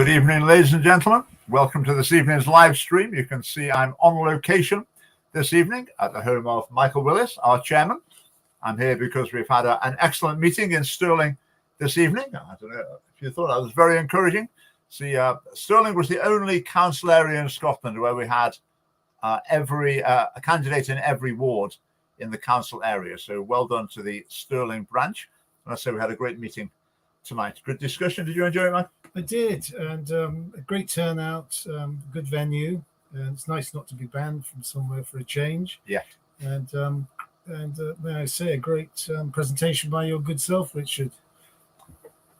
Good evening, ladies and gentlemen. Welcome to this evening's live stream. You can see I'm on location this evening at the home of Michael Willis, our chairman. I'm here because we've had an excellent meeting in Stirling this evening. I don't know if you thought that was very encouraging. See, Stirling was the only council area in Scotland where we had a candidate in every ward in the council area. So well done to the Stirling branch. And I say we had a great meeting tonight. Good discussion. Did you enjoy it, Mike? I did, and a great turnout, good venue, and it's nice not to be banned from somewhere for a change. Yeah. And may I say, a great presentation by your good self, Richard.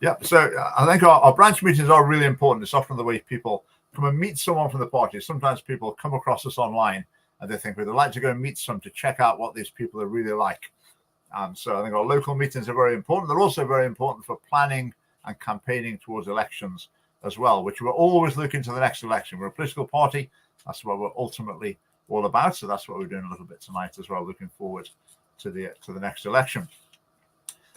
Yeah, so I think our branch meetings are really important. It's often the way people come and meet someone from the party. Sometimes people come across us online and they think, we'd like to go and meet some to check out what these people are really like. So I think our local meetings are very important. They're also very important for planning and campaigning towards elections as well, which we're always looking to the next election. We're a political party. That's what we're ultimately all about. So that's what we're doing a little bit tonight as well, looking forward to the next election.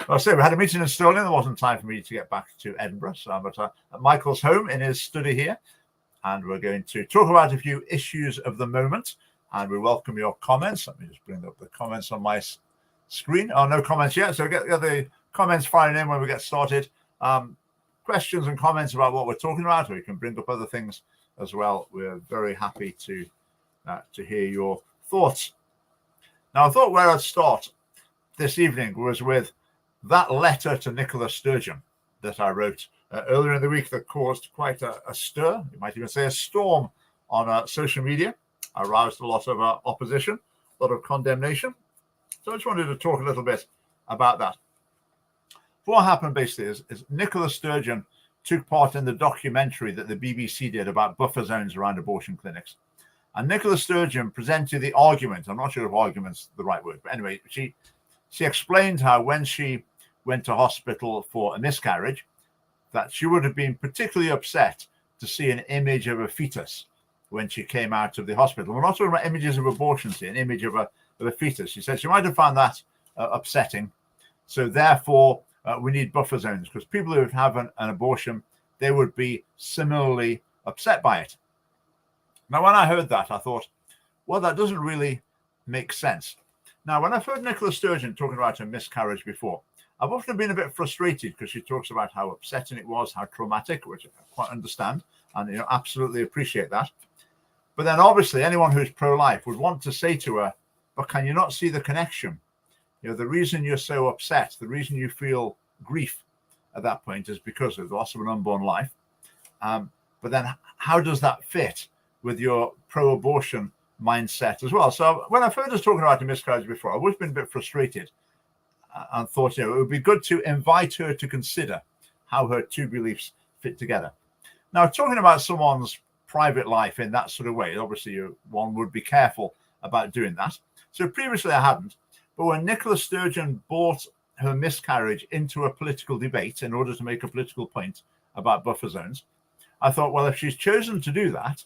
Well, I say we had a meeting in Stirling. There wasn't time for me to get back to Edinburgh. So I'm at Michael's home in his study here. And we're going to talk about a few issues of the moment. And we welcome your comments. Let me just bring up the comments on my screen. Oh, no comments yet. So get the comments firing in when we get started. Questions and comments about what we're talking about, or you can bring up other things as well. We're very happy to hear your thoughts. Now, I thought where I'd start this evening was with that letter to Nicola Sturgeon that I wrote earlier in the week that caused quite a stir, you might even say a storm, on social media. Aroused a lot of opposition, a lot of condemnation. So I just wanted to talk a little bit about that. What happened basically is Nicola Sturgeon took part in the documentary that the BBC did about buffer zones around abortion clinics. And Nicola Sturgeon presented the argument. I'm not sure if argument's the right word, but anyway, she explained how when she went to hospital for a miscarriage, that she would have been particularly upset to see an image of a fetus when she came out of the hospital. We're not talking about images of abortions here, an image of a fetus. She said she might have found that upsetting. So therefore, we need buffer zones, because people who have an abortion, they would be similarly upset by it. Now, when I heard that, I thought, well, that doesn't really make sense. Now, when I've heard Nicola Sturgeon talking about her miscarriage before, I've often been a bit frustrated because she talks about how upsetting it was, how traumatic, which I quite understand, and absolutely appreciate that. But then obviously anyone who's pro-life would want to say to her, but can you not see the connection? The reason you're so upset, the reason you feel grief at that point is because of the loss of an unborn life. But then how does that fit with your pro-abortion mindset as well? So when I've heard us talking about a miscarriage before, I've always been a bit frustrated and thought, it would be good to invite her to consider how her two beliefs fit together. Now, talking about someone's private life in that sort of way, obviously one would be careful about doing that. So previously I hadn't. But when Nicola Sturgeon brought her miscarriage into a political debate in order to make a political point about buffer zones, I thought, well, if she's chosen to do that,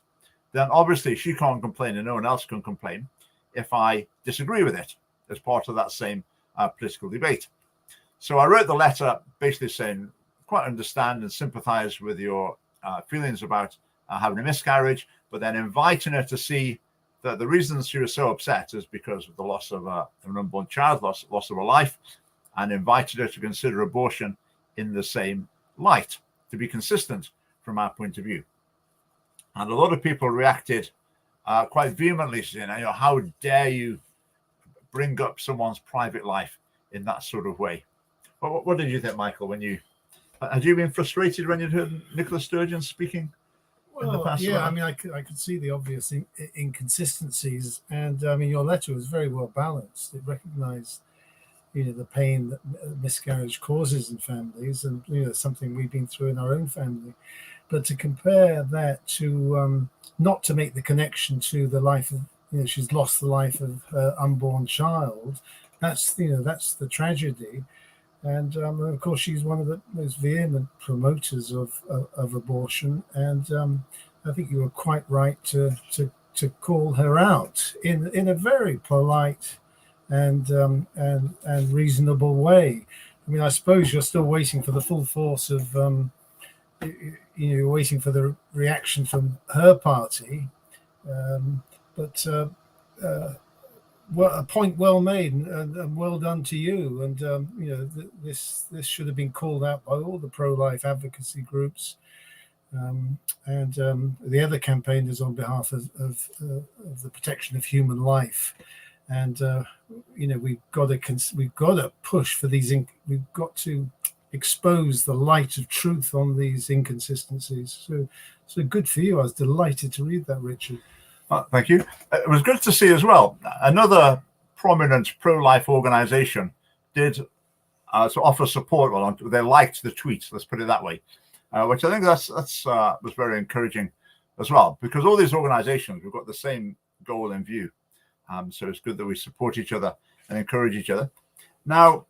then obviously she can't complain and no one else can complain if I disagree with it as part of that same political debate. So I wrote the letter basically saying, quite understand and sympathize with your feelings about having a miscarriage, but then inviting her to see that the reasons she was so upset is because of the loss of an unborn child, loss of a life, and invited her to consider abortion in the same light, to be consistent from our point of view. And a lot of people reacted quite vehemently, saying, how dare you bring up someone's private life in that sort of way? What did you think, Michael, had you been frustrated when you'd heard Nicola Sturgeon speaking? Well, yeah, I mean, I could see the obvious inconsistencies, and I mean, your letter was very well balanced. It recognised, the pain that miscarriage causes in families, and something we've been through in our own family. But to compare that to not to make the connection to the life of, she's lost the life of her unborn child. That's that's the tragedy. And of course, she's one of the most vehement promoters of abortion, and I think you were quite right to call her out in a very polite and reasonable way. I mean, I suppose you're still waiting for the full force of you're waiting for the reaction from her party. But well, a point well made, and well done to you. And this should have been called out by all the pro-life advocacy groups, and the other campaigners on behalf of the protection of human life. And we've got to push for these. We've got to expose the light of truth on these inconsistencies. So good for you. I was delighted to read that, Richard. Thank you. It was good to see as well. Another prominent pro-life organization did offer support. Well, they liked the tweet, let's put it that way, which I think was very encouraging as well, because all these organizations, we've got the same goal in view. So it's good that we support each other and encourage each other. Now,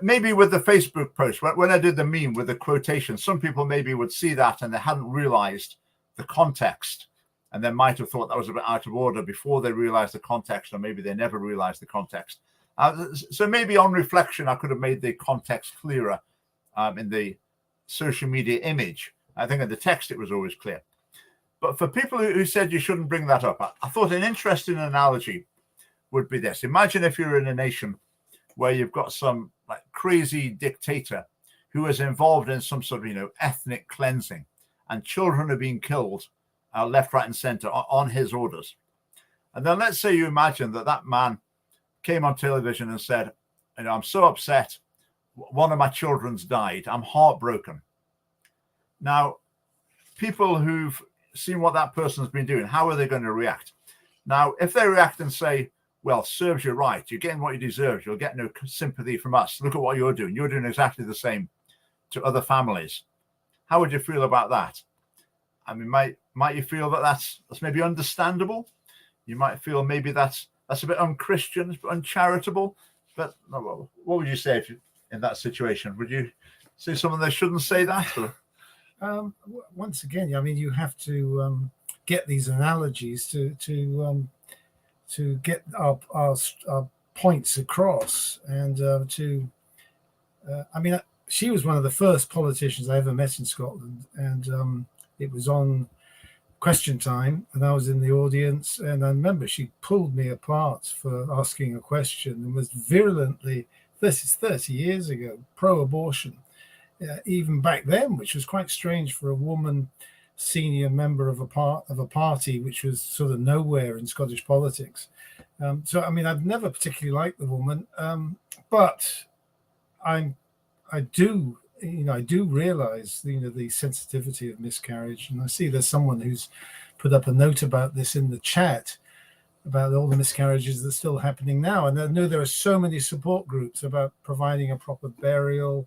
maybe with the Facebook post, when I did the meme with the quotation, some people maybe would see that and they hadn't realized the context. And they might have thought that was a bit out of order before they realized the context, or maybe they never realized the context. So maybe on reflection, I could have made the context clearer in the social media image. I think in the text, it was always clear. But for people who said you shouldn't bring that up, I thought an interesting analogy would be this. Imagine if you're in a nation where you've got some crazy dictator who is involved in some sort of, ethnic cleansing, and children are being killed left, right, and center on his orders. And then let's say you imagine that man came on television and said, I'm so upset. One of my children's died. I'm heartbroken. Now, people who've seen what that person's been doing, how are they going to react? Now, if they react and say, well, serves you right, you're getting what you deserve, you'll get no sympathy from us. Look at what you're doing. You're doing exactly the same to other families. How would you feel about that? I mean, might you feel that that's maybe understandable? You might feel maybe that's a bit unchristian, uncharitable. But what would you say in that situation? Would you say someone they shouldn't say that? Or? Once again, I mean, you have to get these analogies to get our points across, and I mean, she was one of the first politicians I ever met in Scotland, and it was on Question Time, and I was in the audience, and I remember she pulled me apart for asking a question and was virulently, this is 30 years ago, pro-abortion, even back then, which was quite strange for a woman senior member of a party which was sort of nowhere in Scottish politics. So I mean, I've never particularly liked the woman, but I do realize the sensitivity of miscarriage, and I see there's someone who's put up a note about this in the chat about all the miscarriages that's still happening now. And I know there are so many support groups about providing a proper burial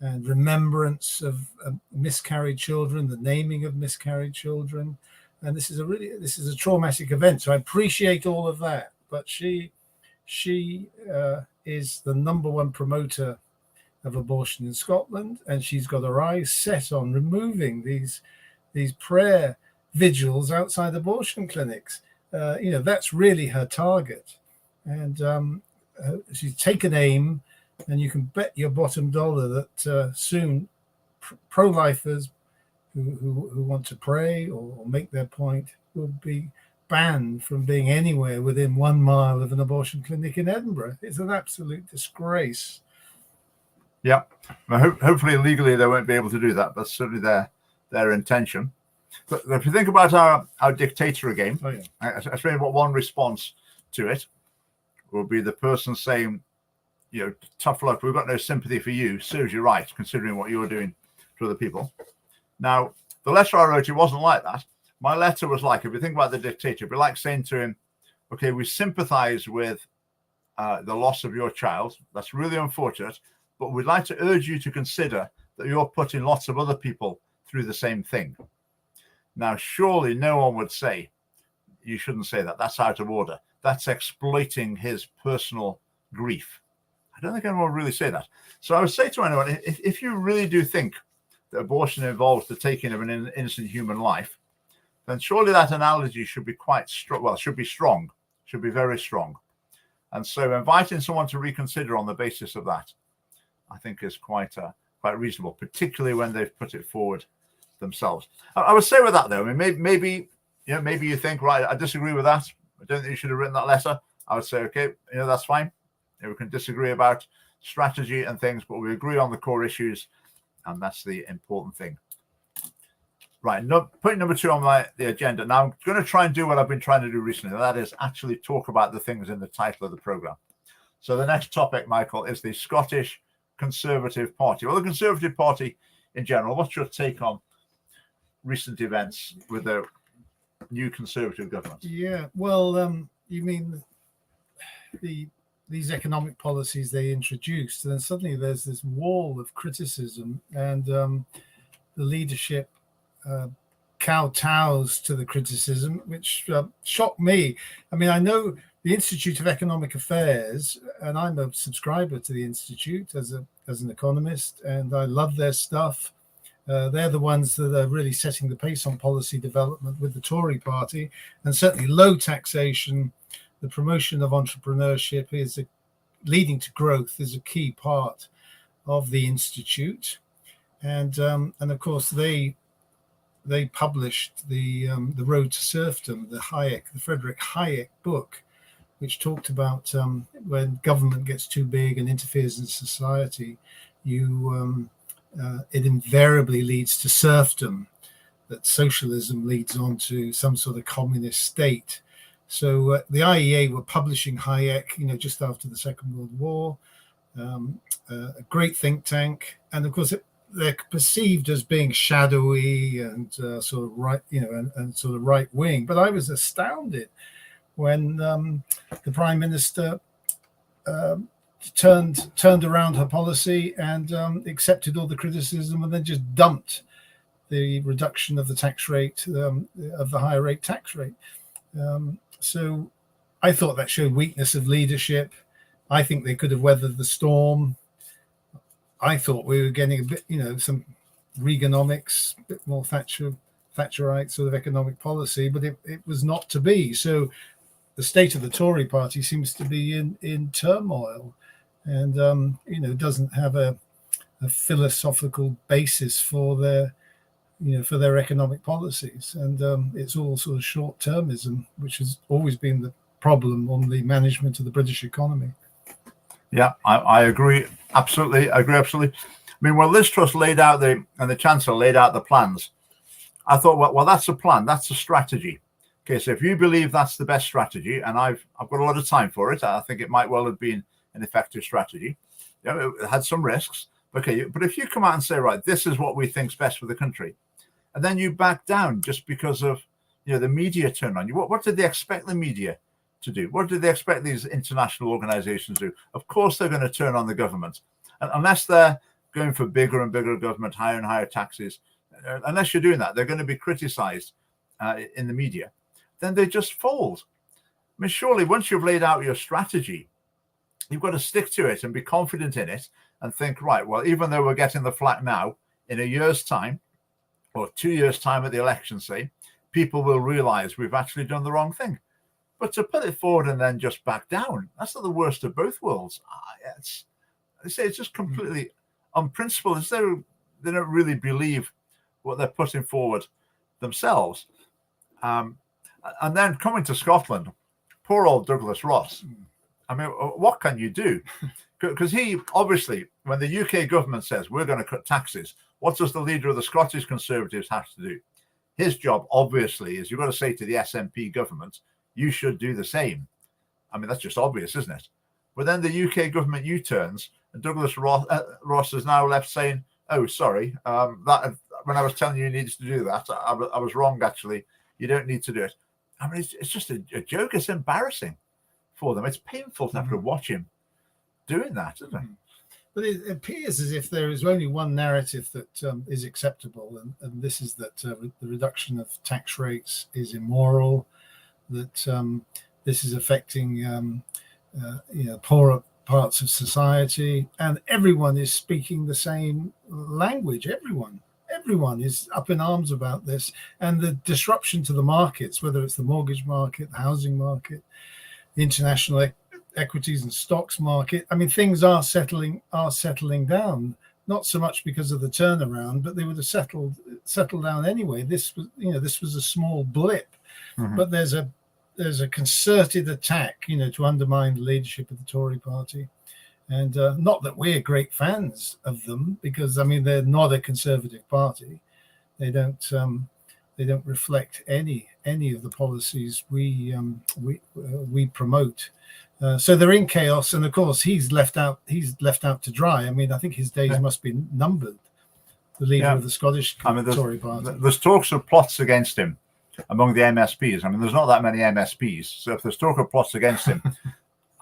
and remembrance of miscarried children, the naming of miscarried children. And this is a traumatic event. So I appreciate all of that. But she is the number one promoter of abortion in Scotland, and she's got her eyes set on removing these prayer vigils outside abortion clinics. That's really her target. And she's taken aim, and you can bet your bottom dollar that soon pro-lifers who want to pray or make their point will be banned from being anywhere within 1 mile of an abortion clinic in Edinburgh. It's an absolute disgrace. Yeah, well, hopefully legally they won't be able to do that. That's certainly their intention. But if you think about our dictator again, I suppose what one response to it will be the person saying, tough luck, we've got no sympathy for you, serves you right, considering what you're doing to other people. Now, the letter I wrote, it wasn't like that. My letter was like, if you think about the dictator, it'd be like saying to him, okay, we sympathize with the loss of your child. That's really unfortunate, but we'd like to urge you to consider that you're putting lots of other people through the same thing. Now, surely no one would say you shouldn't say that. That's out of order. That's exploiting his personal grief. I don't think anyone would really say that. So I would say to anyone, if you really do think that abortion involves the taking of an innocent human life, then surely that analogy should be quite strong. Well, should be strong, should be very strong. And so inviting someone to reconsider on the basis of that, I think is quite reasonable, particularly when they've put it forward themselves. I would say with that though, I mean, maybe you think, right, I disagree with that. I don't think you should have written that letter. I would say, okay, that's fine. We can disagree about strategy and things, but we agree on the core issues, and that's the important thing. Right, point number 2 on the agenda. Now, I'm going to try and do what I've been trying to do recently, and that is actually talk about the things in the title of the programme. So the next topic, Michael, is the Scottish Conservative Party. Well, the Conservative Party in general, what's your take on recent events with the new Conservative government? Yeah, well, you mean these economic policies they introduced, and then suddenly there's this wall of criticism, and the leadership kowtows to the criticism, which shocked me. I mean, I know the Institute of Economic Affairs, and I'm a subscriber to the Institute as an economist, and I love their stuff. They're the ones that are really setting the pace on policy development with the Tory party, and certainly low taxation, the promotion of entrepreneurship is leading to growth is a key part of the Institute. And of course, they published the Road to Serfdom, the Frederick Hayek book, which talked about when government gets too big and interferes in society, it invariably leads to serfdom, that socialism leads on to some sort of communist state. So the IEA were publishing Hayek, just after the Second World War, a great think tank, and of course they're perceived as being shadowy and sort of right, and sort of right wing. But I was astounded when the Prime Minister turned around her policy and accepted all the criticism, and then just dumped the reduction of the tax rate, of the higher rate tax rate. So I thought that showed weakness of leadership. I think they could have weathered the storm. I thought we were getting a bit, some Reaganomics, a bit more Thatcherite sort of economic policy, but it was not to be. So the state of the Tory party seems to be in turmoil, and doesn't have a philosophical basis for their economic policies, and it's all sort of short-termism, which has always been the problem on the management of the British economy. Yeah, I agree absolutely. I mean, when Liz Truss laid out and the Chancellor laid out the plans, I thought, well, that's a plan, that's a strategy. Okay, so if you believe that's the best strategy, and I've got a lot of time for it, I think it might well have been an effective strategy. It had some risks. Okay, but if you come out and say, right, this is what we think's best for the country, and then you back down just because of the media turn on you, what did they expect the media to do? What did they expect these international organizations to do? Of course they're going to turn on the government, and unless they're going for bigger and bigger government, higher and higher taxes, unless you're doing that, they're going to be criticized in the media. Then they just fold. I mean, surely once you've laid out your strategy, you've got to stick to it and be confident in it and think, right, well, even though we're getting the flack now, in a year's time or 2 years' time at the election, say, people will realize we've actually done the wrong thing. But to put it forward and then just back down, that's not the worst of both worlds. It's just completely unprincipled. They don't really believe what they're putting forward themselves. And then coming to Scotland, poor old Douglas Ross. I mean, what can you do? Because he obviously, when the UK government says we're going to cut taxes, what does the leader of the Scottish Conservatives have to do? His job, obviously, is you've got to say to the SNP government, you should do the same. I mean, that's just obvious, isn't it? But then the UK government U-turns, and Douglas Ross is now left saying, oh, sorry, that when I was telling you needed to do that, I was wrong, actually. You don't need to do it. I mean, it's just a joke. It's embarrassing for them. It's painful to have to watch him doing that, isn't it? But it appears as if there is only one narrative that is acceptable, and this is that the reduction of tax rates is immoral, that this is affecting poorer parts of society, and everyone is speaking the same language. Everyone is up in arms about this, and the disruption to the markets, whether it's the mortgage market, the housing market, the international equities and stocks market. I mean, things are settling down. not so much because of the turnaround, but they would have settled down anyway. This was a small blip, but there's a concerted attack, to undermine the leadership of the Tory party. And not that we're great fans of them, because they're not a conservative party. They don't reflect any of the policies we promote. So they're in chaos, and of course he's left out to dry. I think his days must be numbered. The leader of the Scottish Tory party. There's talks of plots against him among the MSPs. There's not that many MSPs, so if there's talk of plots against him,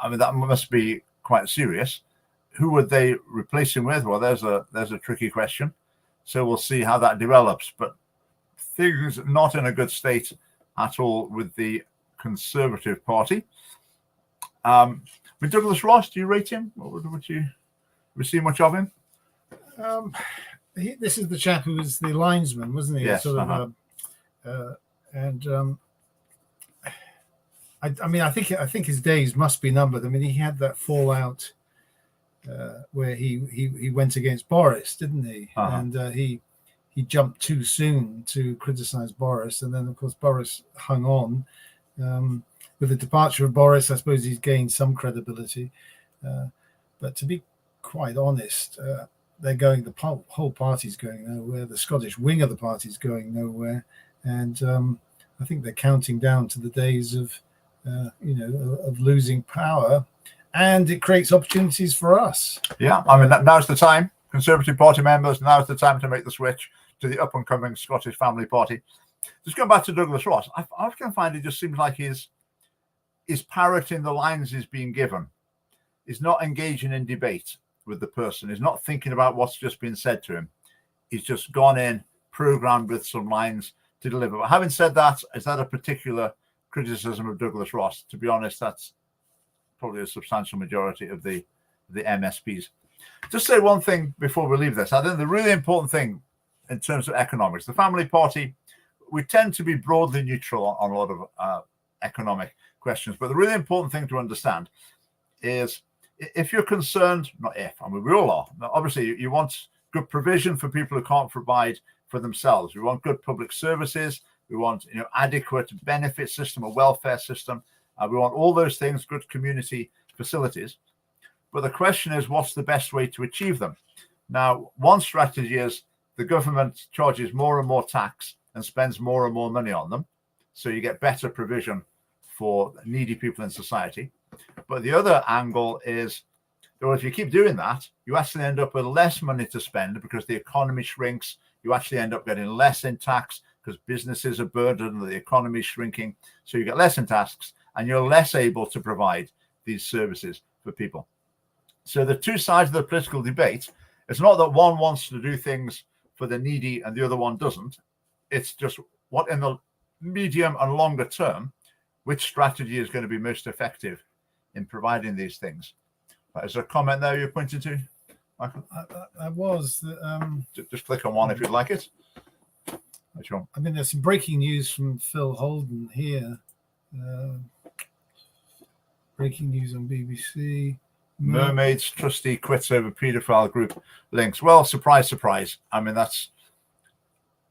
that must be quite serious. Who would they replace him with? Well, there's a tricky question. So we'll see how that develops. But things not in a good state at all with the Conservative Party. With Douglas Ross, do you rate him? Or would you see much of him? This is the chap who was the linesman, wasn't he? Yes. I think his days must be numbered. He had that fallout where he went against Boris, didn't he? And he jumped too soon to criticize Boris, and then of course Boris hung on. With the departure of Boris, I suppose he's gained some credibility. But to be quite honest, the whole party's going nowhere. The Scottish wing of the party's going nowhere, and I think they're counting down to the days of losing power. And it creates opportunities for us. Yeah, now's the time. Conservative Party members, now's the time to make the switch to the up-and-coming Scottish Family Party. Just going back to Douglas Ross, I often find it just seems like he's parroting the lines he's being given. He's not engaging in debate with the person. He's not thinking about what's just been said to him. He's just gone in, programmed with some lines to deliver. But having said that, is that a particular criticism of Douglas Ross? To be honest, that's probably a substantial majority of the MSPs. Just say one thing before we leave this. I think the really important thing in terms of economics, the Family Party, we tend to be broadly neutral on a lot of economic questions. But the really important thing to understand is if you're concerned, not if, we all are. Now, obviously, you want good provision for people who can't provide for themselves. We want good public services. We want adequate benefit system, a welfare system. We want all those things, good community facilities. But the question is, what's the best way to achieve them? Now, one strategy is the government charges more and more tax and spends more and more money on them. So you get better provision for needy people in society. But the other angle is, well, if you keep doing that, you actually end up with less money to spend because the economy shrinks. You actually end up getting less in tax because businesses are burdened and the economy is shrinking. So you get less in tax and you're less able to provide these services for people. So the two sides of the political debate, it's not that one wants to do things for the needy and the other one doesn't. It's just what in the medium and longer term, which strategy is going to be most effective in providing these things. Is there a comment there you're pointing to, Michael? I was. Just click on one if you'd like it. Sure. There's some breaking news from Phil Holden here. Breaking news on BBC. Mermaids trustee quits over paedophile group links. Well, surprise, surprise. That's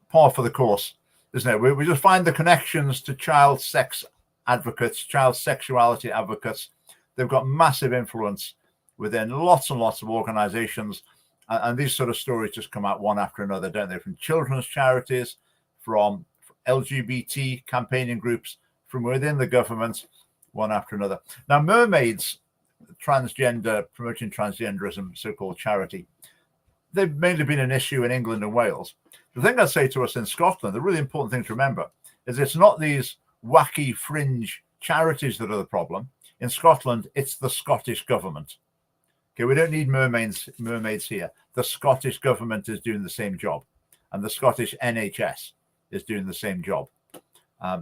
par for the course, isn't it? We just find the connections to child sex advocates, child sexuality advocates. They've got massive influence within lots and lots of organizations. And these sort of stories just come out one after another, don't they? From children's charities, from LGBT campaigning groups, from within the government, one after another. Now, Mermaids, promoting transgenderism, so-called charity, they've mainly been an issue in England and Wales. The thing I'd say to us in Scotland, the really important thing to remember is it's not these wacky fringe charities that are the problem. In Scotland, it's the Scottish government. Okay, we don't need mermaids here. The Scottish government is doing the same job, and the Scottish NHS is doing the same job.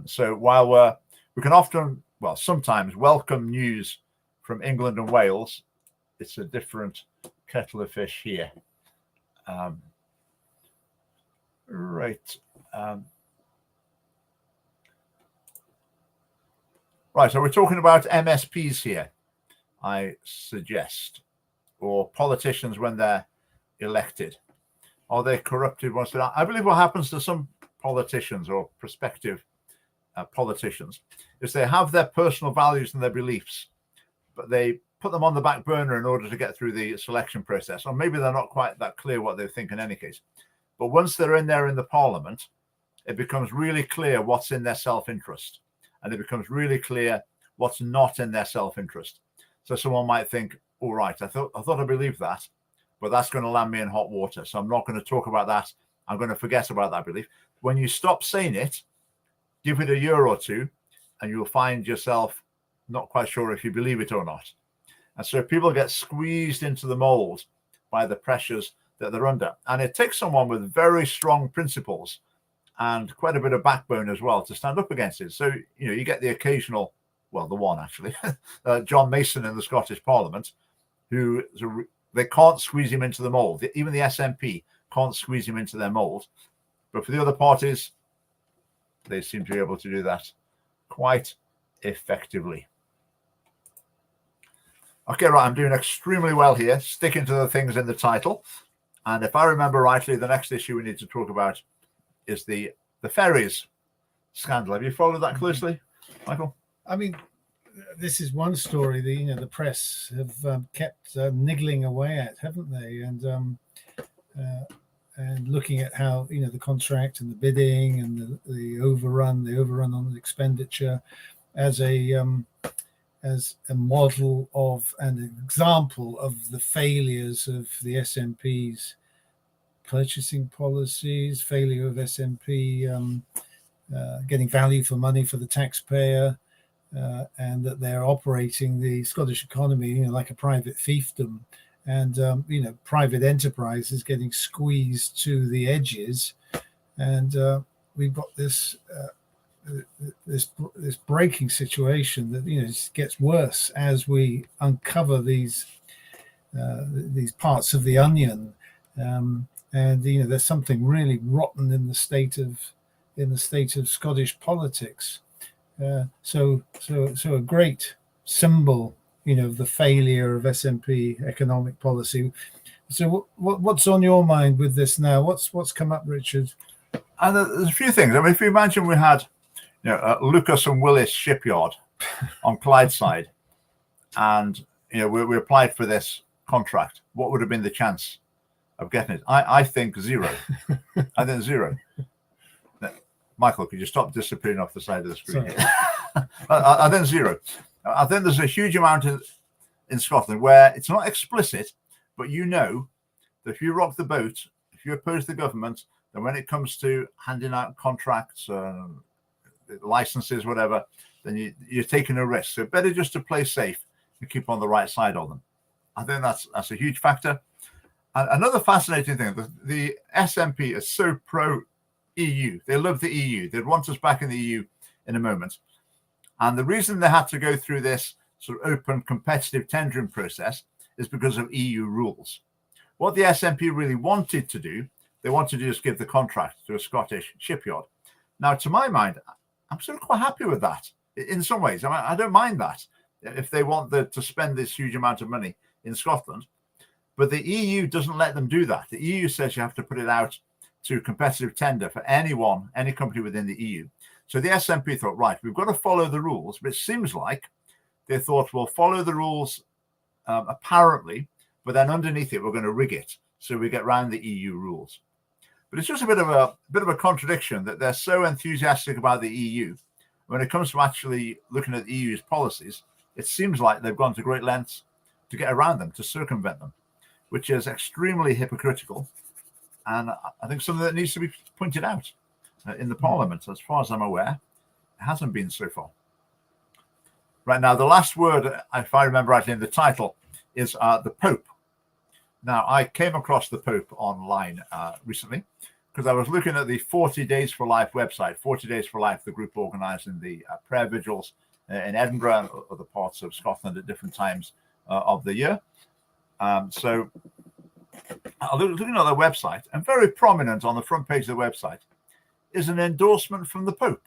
So while we can often, sometimes welcome news from England and Wales, it's a different kettle of fish here. Right. Right, so we're talking about MSPs here, I suggest, or politicians when they're elected? Are they corrupted once they're out? I believe what happens to some politicians or prospective politicians is they have their personal values and their beliefs, but they put them on the back burner in order to get through the selection process. Or maybe they're not quite that clear what they think in any case. But once they're in there in the parliament, it becomes really clear what's in their self-interest. And it becomes really clear what's not in their self-interest. So someone might think, all right, I thought I believed that, but that's going to land me in hot water. So I'm not going to talk about that. I'm going to forget about that belief. When you stop saying it, give it a year or two, and you'll find yourself not quite sure if you believe it or not. And so people get squeezed into the mold by the pressures that they're under. And it takes someone with very strong principles and quite a bit of backbone as well to stand up against it. So, you get the occasional, well, the one actually, John Mason in the Scottish Parliament, who they can't squeeze him into the mold. Even the SNP can't squeeze him into their mold. But for the other parties, they seem to be able to do that quite effectively. Okay, right, I'm doing extremely well here, sticking to the things in the title. And if I remember rightly, the next issue we need to talk about is the Ferries scandal. Have you followed that closely, Michael? I mean, this is one story the press have kept niggling away at, haven't they? And looking at how the contract and the bidding and the overrun on the expenditure as a model of an example of the failures of the SNP's purchasing policies, failure of SNP getting value for money for the taxpayer, and that they're operating the Scottish economy like a private fiefdom, and private enterprise is getting squeezed to the edges, and we've got this breaking situation that gets worse as we uncover these parts of the onion, and there's something really rotten in the state of Scottish politics. So a great symbol of the failure of SNP economic policy. So what's on your mind with this now? What's come up, Richard? And there's a few things. I mean, if you imagine we had Lucas and Willis shipyard on Clydeside, and we applied for this contract, what would have been the chance of getting it? I think zero. I think zero. Michael, could you stop disappearing off the side of the screen? I think zero. I think there's a huge amount in Scotland where it's not explicit, but that if you rock the boat, if you oppose the government, then when it comes to handing out contracts, licenses, whatever, then you're taking a risk. So better just to play safe and keep on the right side of them. I think that's a huge factor. And another fascinating thing, the SNP is so pro-EU. They love the EU. They'd want us back in the EU in a moment. And the reason they had to go through this sort of open competitive tendering process is because of EU rules. What the SNP really wanted to do, they wanted to just give the contract to a Scottish shipyard. Now, to my mind, I'm sort of quite happy with that in some ways. I don't mind that if they want to spend this huge amount of money in Scotland. But the EU doesn't let them do that. The EU says you have to put it out to competitive tender for any company within the EU. So the SNP thought, right, we've got to follow the rules. But it seems like they thought, we'll follow the rules apparently, but then underneath it, we're going to rig it so we get around the EU rules. But it's just a bit of a contradiction that they're so enthusiastic about the EU. When it comes to actually looking at the EU's policies, it seems like they've gone to great lengths to get around them, to circumvent them, which is extremely hypocritical. And I think something that needs to be pointed out in the Parliament. As far as I'm aware, it hasn't been so far. Right now, the last word, if I remember rightly in the title, is the Pope. Now, I came across the Pope online recently because I was looking at the 40 Days for Life website. 40 Days for Life, the group organising the prayer vigils in Edinburgh and other parts of Scotland at different times of the year. So I was looking at their website, and very prominent on the front page of the website is an endorsement from the Pope.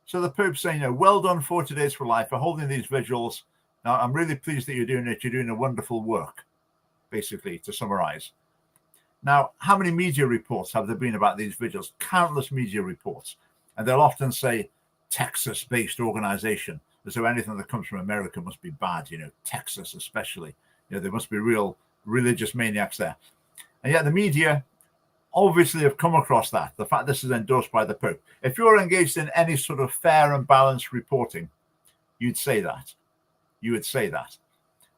So the Pope's saying, well done 40 Days for Life for holding these vigils. Now, I'm really pleased that you're doing it. You're doing a wonderful work, basically, to summarize. Now, how many media reports have there been about these vigils? Countless media reports. And they'll often say Texas-based organization, as though anything that comes from America must be bad, Texas especially. There must be real religious maniacs there. And yet the media obviously have come across that, the fact this is endorsed by the Pope. If you're engaged in any sort of fair and balanced reporting, you'd say that. You would say that.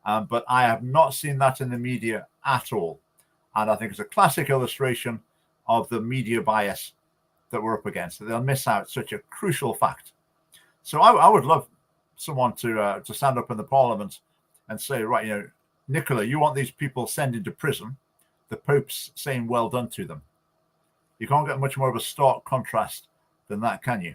But I have not seen that in the media at all. And I think it's a classic illustration of the media bias that we're up against. They'll miss out such a crucial fact. So I would love someone to stand up in the Parliament and say, right, Nicola, you want these people sent into prison. The Pope's saying well done to them. You can't get much more of a stark contrast than that, can you?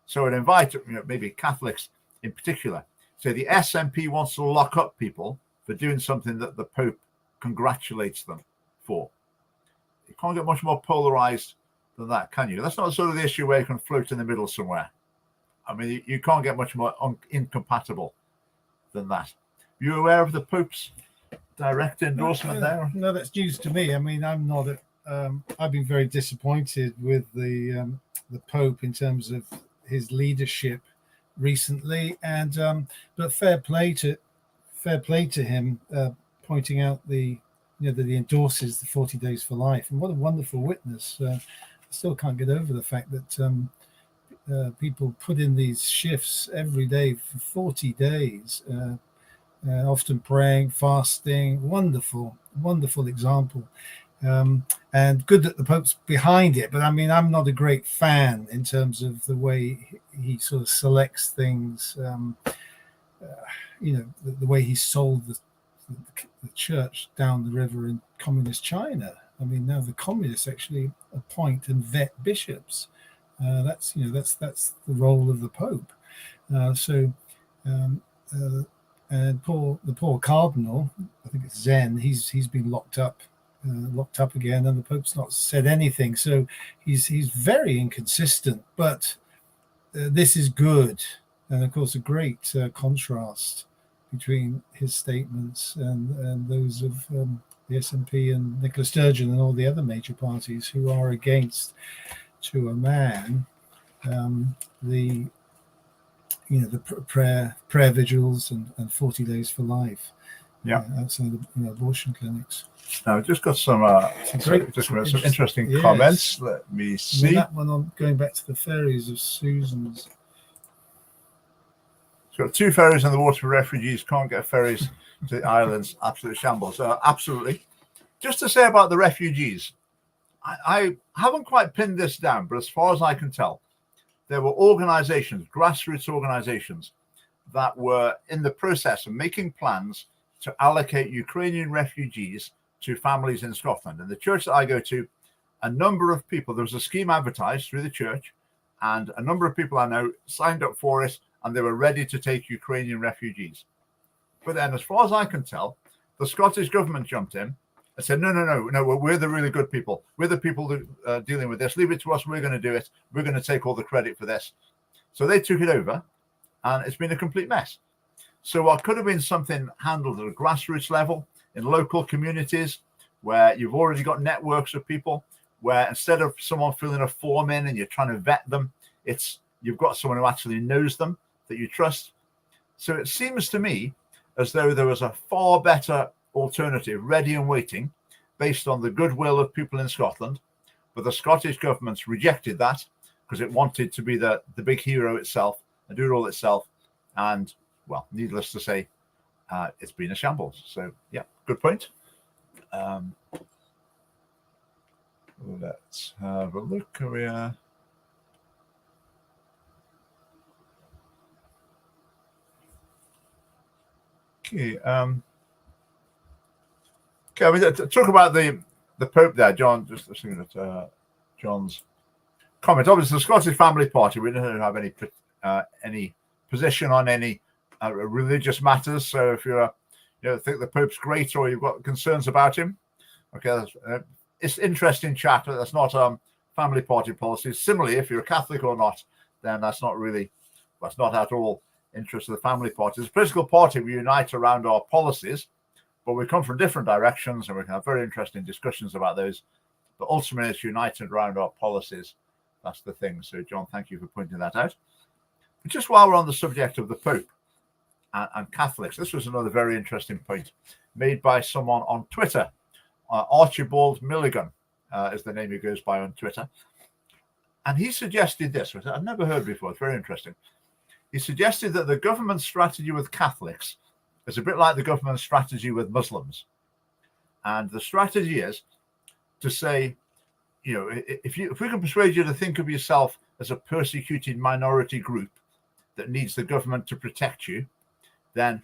So I'd invite maybe Catholics in particular. Say the SNP wants to lock up people for doing something that the Pope congratulates them for. You can't get much more polarized than that, can you? That's not sort of the issue where you can float in the middle somewhere. I mean, you can't get much more incompatible than that. You aware of the Pope's direct endorsement there? No, that's news to me. I mean, I'm not. I've been very disappointed with the Pope in terms of his leadership recently, and but fair play to him, pointing out that he endorses the 40 days for life, and what a wonderful witness. I still can't get over the fact that people put in these shifts every day for 40 days, often praying, fasting. Wonderful example. And good that the Pope's behind it, but I mean, I'm not a great fan in terms of the way he sort of selects things. The way he sold the church down the river in communist China. I mean, now the communists actually appoint and vet bishops. That's the role of the Pope. And the poor cardinal, I think it's Zen. He's been locked up again, and the Pope's not said anything. So he's very inconsistent. But this is good, and of course a great contrast between his statements and those of the SNP and Nicola Sturgeon and all the other major parties who are against, to a man, the prayer vigils and 40 days for life. Outside of abortion clinics. Now, we've just got some interesting comments. Let me see. I mean, that one on going back to the ferries of Susan's. It's got 2 ferries in the water for refugees. Can't get ferries to the islands. Absolute shambles. Absolutely. Just to say about the refugees, I haven't quite pinned this down, but as far as I can tell, there were organizations, grassroots organizations, that were in the process of making plans to allocate Ukrainian refugees to families in Scotland. In the church that I go to, a number of people, there was a scheme advertised through the church, and a number of people I know signed up for it, and they were ready to take Ukrainian refugees. But then, as far as I can tell, the Scottish government jumped in and said, no, we're the really good people. We're the people that are dealing with this. Leave it to us. We're going to do it. We're going to take all the credit for this. So they took it over, and it's been a complete mess. So what could have been something handled at a grassroots level in local communities where you've already got networks of people, where instead of someone filling a form in and you're trying to vet them, you've got someone who actually knows them, that you trust. So it seems to me as though there was a far better alternative ready and waiting based on the goodwill of people in Scotland, but the Scottish government's rejected that because it wanted to be the big hero itself and do it all itself. And well, needless to say, it's been a shambles. So, yeah, good point. Let's have a look. We are. Okay. I mean, talk about the Pope there, John. Just looking at John's comment. Obviously, the Scottish Family Party. We don't have any position on any religious matters. So if you think the Pope's great or you've got concerns about him, okay, it's interesting chat. That's not family party policy. Similarly, if you're a Catholic or not, then that's not at all interest of the family party. As a political party, we unite around our policies, But we come from different directions, and we can have very interesting discussions about those. But ultimately, it's united around our policies. That's the thing. So, John, thank you for pointing that out. But just while we're on the subject of the Pope and Catholics, this was another very interesting point made by someone on Twitter. Archibald Milligan is the name he goes by on Twitter. And he suggested this, which I've never heard before. It's very interesting. He suggested that the government strategy with Catholics is a bit like the government strategy with Muslims. And the strategy is to say, if we can persuade you to think of yourself as a persecuted minority group that needs the government to protect you, then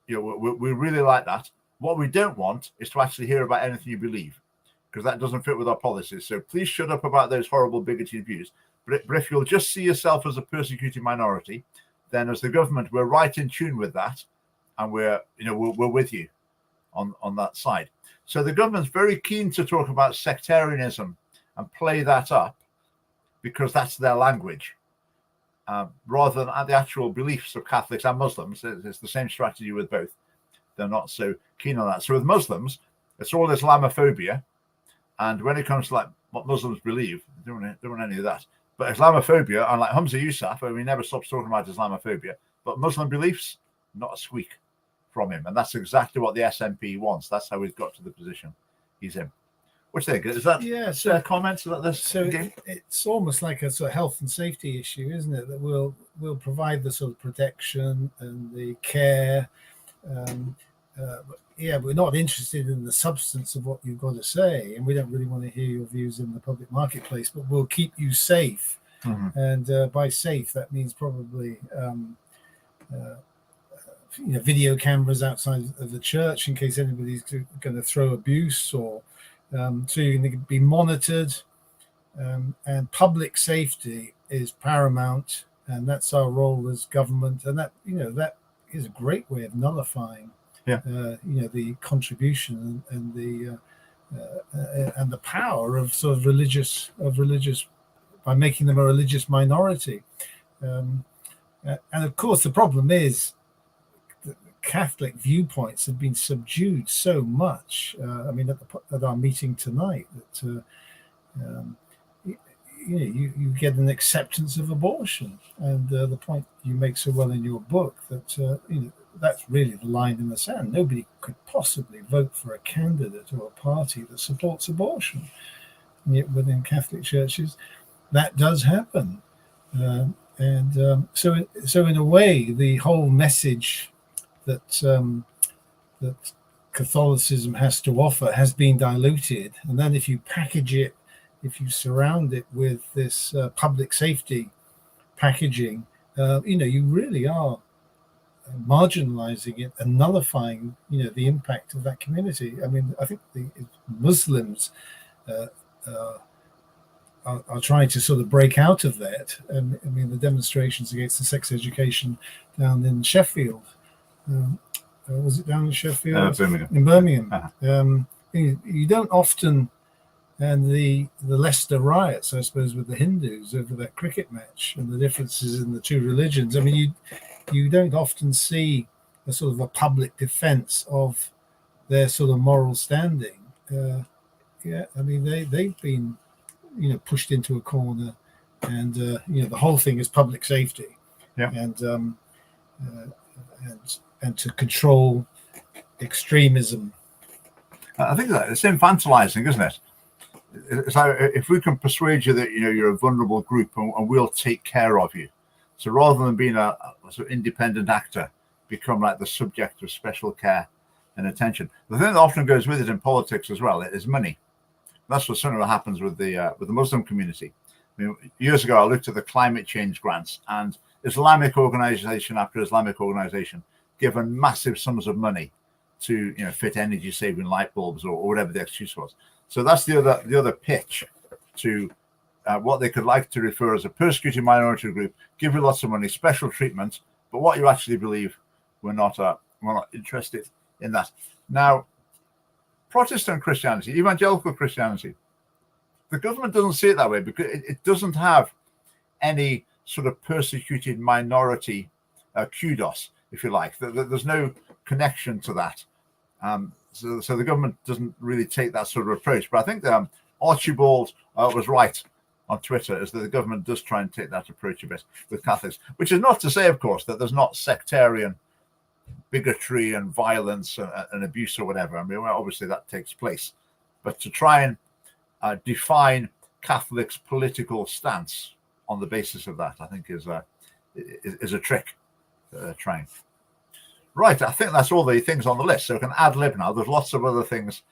we really like that. What we don't want is to actually hear about anything you believe, because that doesn't fit with our policies. So please shut up about those horrible bigoted views. But if you'll just see yourself as a persecuted minority, then as the government, we're right in tune with that, and we're with you on that side. So the government's very keen to talk about sectarianism and play that up, because that's their language, rather than the actual beliefs of Catholics and Muslims. It's the same strategy with both. They're not so keen on that. So with Muslims, it's all Islamophobia, and when it comes to like what Muslims believe, they don't want any of that. But Islamophobia, and like Hamza Yousaf, he never stops talking about Islamophobia, but Muslim beliefs, not a squeak from him. And that's exactly what the SNP wants. That's how he's got to the position he's in. What do you think? Is that fair comments about this? So it's almost like a sort of health and safety issue, isn't it? That we'll provide the sort of protection and the care. We're not interested in the substance of what you've got to say, and we don't really want to hear your views in the public marketplace, but we'll keep you safe. Mm-hmm. And by safe, that means probably video cameras outside of the church in case anybody's going to throw abuse, or so you're going to be monitored. And public safety is paramount, and that's our role as government. And that that is a great way of nullifying the contribution and the power of sort of religious by making them a religious minority. And of course, the problem is that Catholic viewpoints have been subdued so much. At our meeting tonight, that you get an acceptance of abortion, and the point you make so well in your book that that's really the line in the sand. Nobody could possibly vote for a candidate or a party that supports abortion. And yet within Catholic churches, that does happen. So in a way, the whole message that Catholicism has to offer has been diluted. And then if you package it, if you surround it with this public safety packaging, you really are marginalizing it and nullifying, the impact of that community. I mean, I think the Muslims are trying to sort of break out of that. And I mean, the demonstrations against the sex education down in Sheffield, was it down in Sheffield? Birmingham. In Birmingham. Uh-huh. You don't often, and the Leicester riots, I suppose, with the Hindus over that cricket match and the differences in the two religions. I mean, you don't often see a sort of a public defense of their sort of moral standing. They've been, pushed into a corner, and the whole thing is public safety, and to control extremism. I think that it's infantilizing, isn't it? It's like, if we can persuade you that you're a vulnerable group, and we'll take care of you. So rather than being a sort of independent actor, become like the subject of special care and attention. The thing that often goes with it in politics as well is money. That's what sort of happens with the Muslim community. I mean, years ago, I looked at the climate change grants, and Islamic organization after Islamic organization given massive sums of money to fit energy saving light bulbs or whatever the excuse was. So that's the other pitch to what they could like to refer as a persecuted minority group, give you lots of money, special treatment, but what you actually believe, we're not interested in that. Now, Protestant Christianity, evangelical Christianity, the government doesn't see it that way, because it doesn't have any sort of persecuted minority kudos, if you like. There's no connection to that. So the government doesn't really take that sort of approach. But I think Archibald was right on Twitter, is that the government does try and take that approach a bit with Catholics, which is not to say, of course, that there's not sectarian bigotry and violence and abuse or whatever. I mean, well, obviously that takes place. But to try and define Catholics' political stance on the basis of that, I think is a trick trying. Right, I think that's all the things on the list. So we can ad lib now. There's lots of other things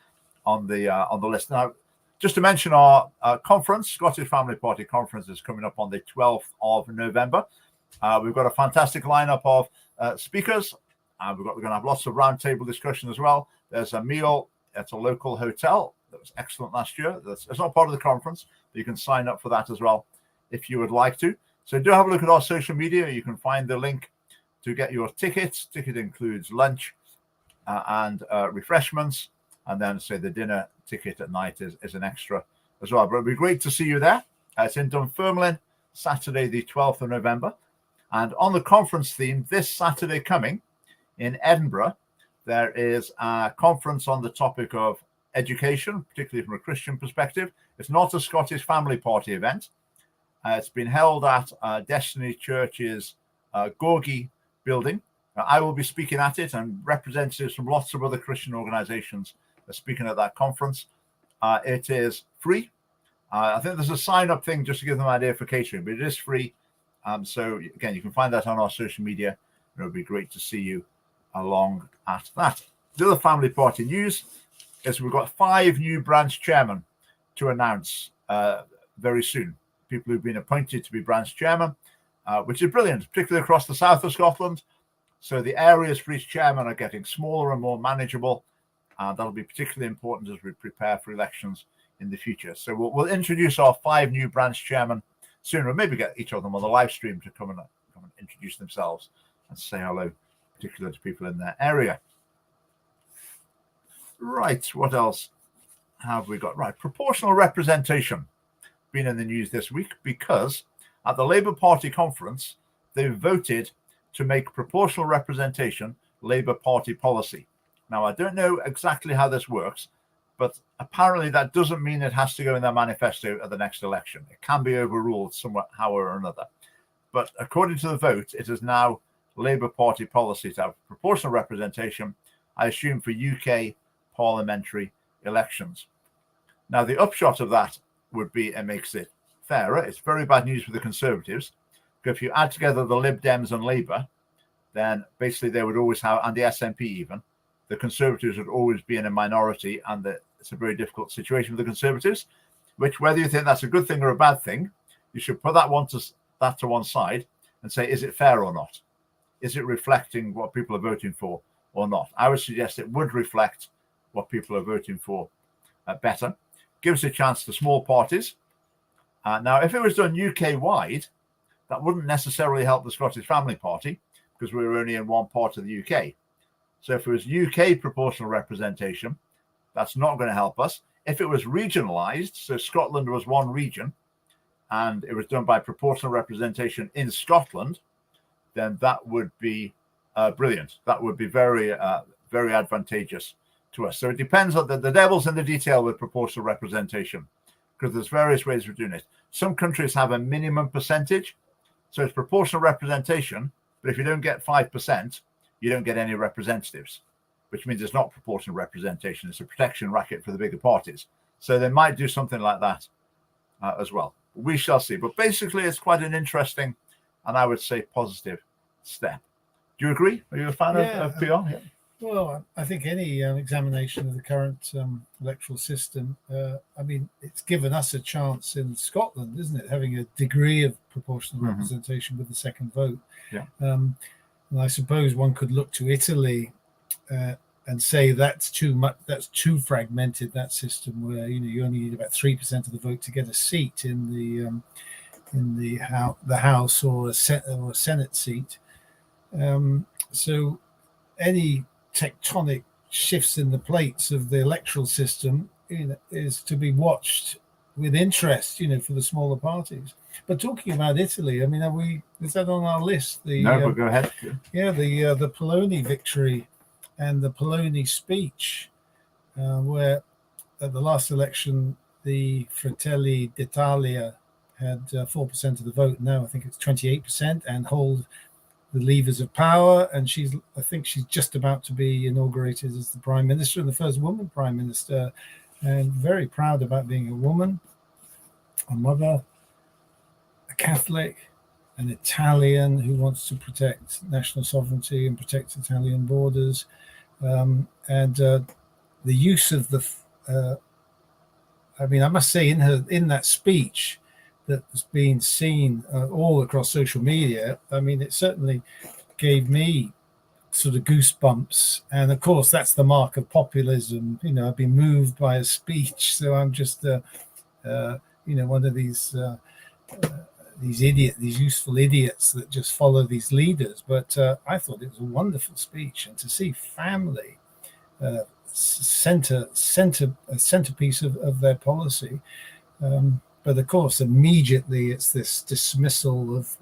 on the list. Now, just to mention our conference, Scottish Family Party Conference, is coming up on the 12th of November. We've got a fantastic lineup of speakers. We're going to have lots of roundtable discussion as well. There's a meal at a local hotel that was excellent last year. It's not part of the conference, but you can sign up for that as well if you would like to. So do have a look at our social media. You can find the link to get your tickets. Ticket includes lunch and refreshments, and then say the dinner ticket at night is an extra as well. But it'd be great to see you there. It's in Dunfermline, Saturday the 12th of November. And on the conference theme, this Saturday coming in Edinburgh, there is a conference on the topic of education, particularly from a Christian perspective. It's not a Scottish Family Party event. It's been held at Destiny Church's Gorgie building. I will be speaking at it, and representatives from lots of other Christian organizations are speaking at that conference. It is free. I think there's a sign-up thing just to give them an idea for catering, but it is free. So again, you can find that on our social media. It would be great to see you along at that. The other family party news is we've got 5 new branch chairmen to announce very soon. People who've been appointed to be branch chairman, which is brilliant, particularly across the south of Scotland. So the areas for each chairman are getting smaller and more manageable. And that'll be particularly important as we prepare for elections in the future. So we'll introduce our 5 new branch chairmen soon, or maybe get each of them on the live stream to come and introduce themselves and say hello, particularly to people in their area. Right, what else have we got? Right, proportional representation been in the news this week because at the Labour Party conference, they voted to make proportional representation Labour Party policy. Now, I don't know exactly how this works, but apparently that doesn't mean it has to go in their manifesto at the next election. It can be overruled somehow or another. But according to the vote, it is now Labour Party policy to have proportional representation, I assume, for UK parliamentary elections. Now, the upshot of that would be it makes it fairer. It's very bad news for the Conservatives, because if you add together the Lib Dems and Labour, then basically they would always have, and the SNP even, the Conservatives would always be in a minority, and it's a very difficult situation for the Conservatives, which, whether you think that's a good thing or a bad thing, you should put that to one side and say, is it fair or not? Is it reflecting what people are voting for or not? I would suggest it would reflect what people are voting for better. Gives a chance to small parties. Now, if it was done UK-wide, that wouldn't necessarily help the Scottish Family Party, because we're only in one part of the UK. So if it was UK proportional representation, that's not going to help us. If it was regionalised, so Scotland was one region, and it was done by proportional representation in Scotland, then that would be brilliant. That would be very, very advantageous to us. So it depends on the devil's in the detail with proportional representation, because there's various ways of doing it. Some countries have a minimum percentage, so it's proportional representation, but if you don't get 5%, you don't get any representatives, which means it's not proportional representation. It's a protection racket for the bigger parties. So they might do something like that as well. We shall see. But basically, it's quite an interesting and I would say positive step. Do you agree? Are you a fan of PR? Yeah. Well, I think any examination of the current electoral system, I mean, it's given us a chance in Scotland, isn't it? Having a degree of proportional representation with the second vote. Yeah. And I suppose one could look to Italy and say that's too much. That's too fragmented. That system where you only need about 3% of the vote to get a seat in the House or a Senate seat. So any tectonic shifts in the plates of the electoral system is to be watched with interest, for the smaller parties. But talking about Italy, I mean, is that on our list? No, but go ahead. Yeah, the Poloni victory and the Poloni speech, where at the last election, the Fratelli d'Italia had 4% of the vote. Now I think it's 28%, and hold the levers of power. And I think she's just about to be inaugurated as the prime minister, and the first woman prime minister, and very proud about being a woman, a mother, a Catholic, an Italian who wants to protect national sovereignty and protect Italian borders. And the use of I must say, in that speech that was being seen all across social media, it certainly gave me sort of goosebumps. And of course, that's the mark of populism. I've been moved by a speech, so I'm just, one of these useful idiots that just follow these leaders. But I thought it was a wonderful speech, and to see family centerpiece of their policy. But of course, immediately it's this dismissal of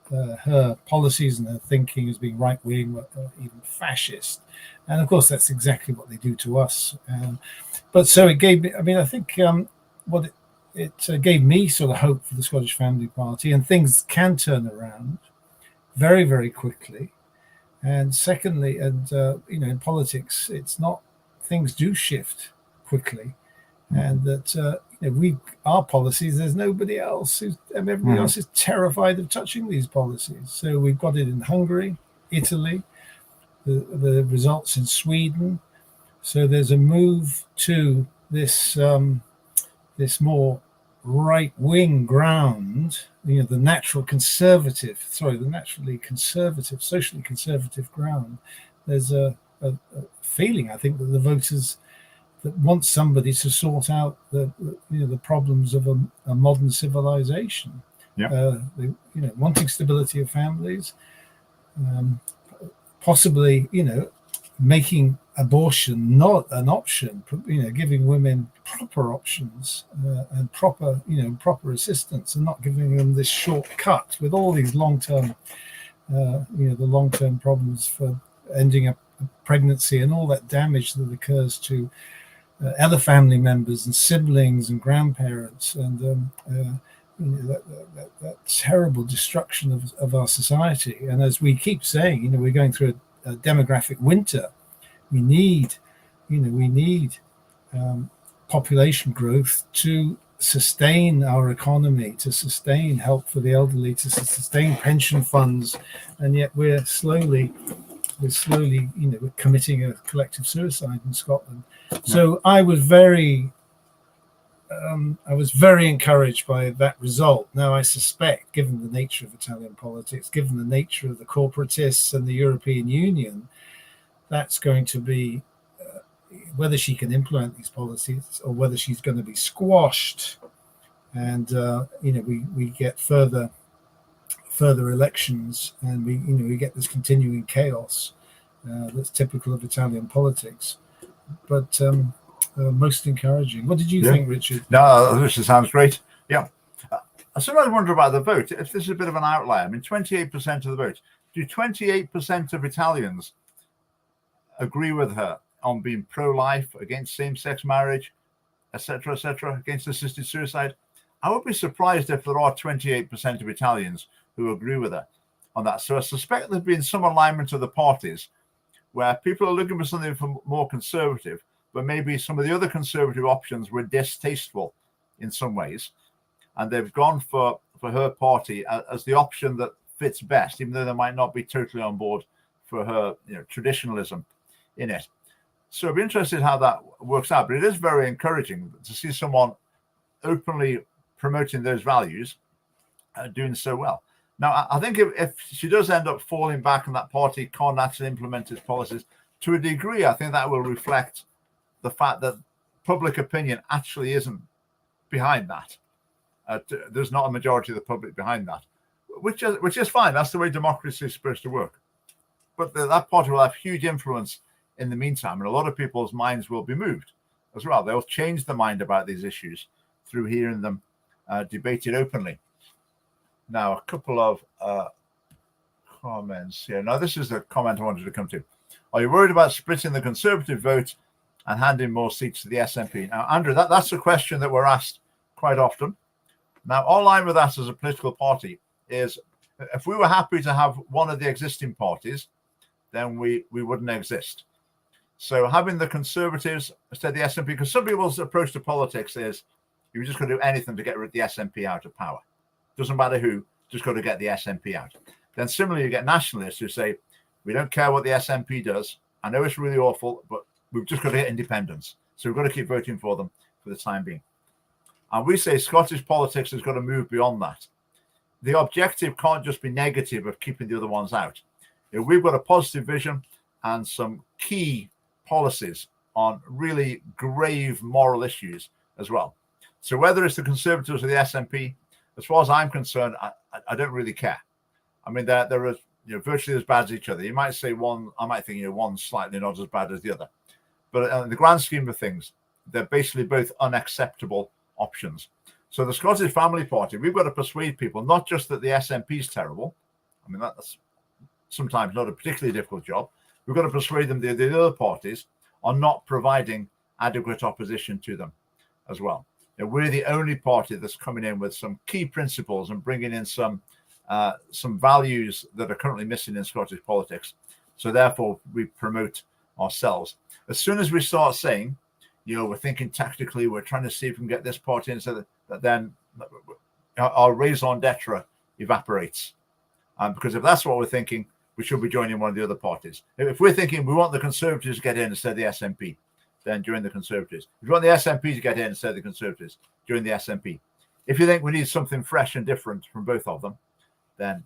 her policies and her thinking as being right wing, or even fascist. And of course, that's exactly what they do to us. But so it gave me. I think what it gave me sort of hope for the Scottish Family Party, and things can turn around very, very quickly. And secondly, in politics, it's not, things do shift quickly, and that our policies, there's nobody else everybody else is terrified of touching these policies. So we've got it in Hungary, Italy, the results in Sweden. So there's a move to this more right-wing ground, the naturally conservative, socially conservative ground. There's a feeling, I think, that the voters that want somebody to sort out the problems of a modern civilization. Wanting stability of families, possibly, making abortion not an option, giving women proper options and proper assistance, and not giving them this shortcut with all these long-term, the long-term problems for ending a pregnancy and all that damage that occurs to other family members and siblings and grandparents, and that terrible destruction of our society. And as we keep saying, we're going through a demographic winter. We need population growth to sustain our economy, to sustain help for the elderly, to sustain pension funds, and yet we're slowly we're committing a collective suicide in Scotland. So I was very encouraged by that result. Now, I suspect, given the nature of Italian politics, given the nature of the corporatists and the European Union, that's going to be whether she can implement these policies or whether she's going to be squashed, and we get further elections, and we get this continuing chaos that's typical of Italian politics. But most encouraging. What did you think, Richard? No, this sounds great. Yeah. I sometimes wonder about the vote. If this is a bit of an outlier, 28% of the vote. Do 28% of Italians agree with her on being pro-life, against same-sex marriage, etc., against assisted suicide? I would be surprised if there are 28% of Italians who agree with her on that. So I suspect there's been some alignment of the parties where people are looking for something more conservative, but maybe some of the other conservative options were distasteful in some ways, and they've gone for her party as the option that fits best, even though they might not be totally on board for her traditionalism in it. So I'd be interested how that works out. But it is very encouraging to see someone openly promoting those values, doing so well. Now, I think if she does end up falling back and that party can't actually implement its policies, to a degree, I think that will reflect the fact that public opinion actually isn't behind that. There's not a majority of the public behind that, which is fine. That's the way democracy is supposed to work. But that party will have huge influence in the meantime, and a lot of people's minds will be moved as well. They'll change their mind about these issues through hearing them debated openly. Now, a couple of comments here. Now, this is the comment I wanted to come to. Are you worried about splitting the Conservative vote and handing more seats to the SNP? Now, Andrew, that's a question that we're asked quite often. Now, our line with that as a political party is, if we were happy to have one of the existing parties, then we wouldn't exist. So having the Conservatives instead of the SNP, because some people's approach to politics is you're just going to do anything to get rid of the SNP out of power. Doesn't matter who, just got to get the SNP out. Then similarly, you get nationalists who say, we don't care what the SNP does. I know it's really awful, but we've just got to get independence. So we've got to keep voting for them for the time being. And we say Scottish politics has got to move beyond that. The objective can't just be negative of keeping the other ones out. You know, we've got a positive vision and some key policies on really grave moral issues as well. So whether it's the Conservatives or the SNP, as far as I'm concerned, I don't really care. I mean, they're virtually as bad as each other. You might say one, I might think one's slightly not as bad as the other. But in the grand scheme of things, they're basically both unacceptable options. So the Scottish Family Party, we've got to persuade people not just that the SNP is terrible. I mean, that's sometimes not a particularly difficult job. We've got to persuade them that the other parties are not providing adequate opposition to them as well. You know, we're the only party that's coming in with some key principles and bringing in some values that are currently missing in Scottish politics. So therefore, we promote ourselves. As soon as we start saying, we're thinking tactically, we're trying to see if we can get this party in, so that then our raison d'etre evaporates. Because if that's what we're thinking, we should be joining one of the other parties. If we're thinking we want the Conservatives to get in instead of the SNP, then join the Conservatives. If you want the SNP to get in instead of the Conservatives, join the SNP. If you think we need something fresh and different from both of them, then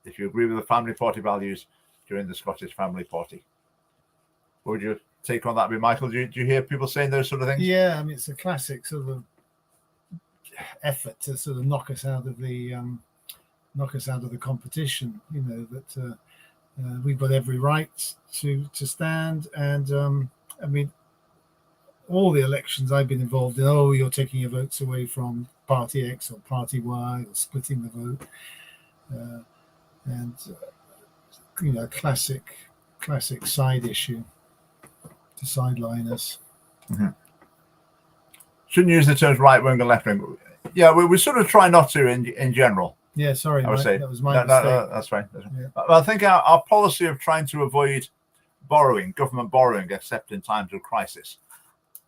if you agree with the family party values, join the Scottish Family Party. What would your take on that be, Michael? Do you hear people saying those sort of things? Yeah, I mean, it's a classic sort of effort to sort of knock us out of the competition. That we've got every right to stand, and I mean, all the elections I've been involved in, you're taking your votes away from Party X or Party Y, or splitting the vote, classic side issue to sideline us. Mm-hmm. Shouldn't use the terms right wing and left wing. Yeah, we sort of try not to in general. Yeah, sorry, I would say that was my mistake. No, that's right. Yeah. I think our policy of trying to avoid government borrowing, except in times of crisis.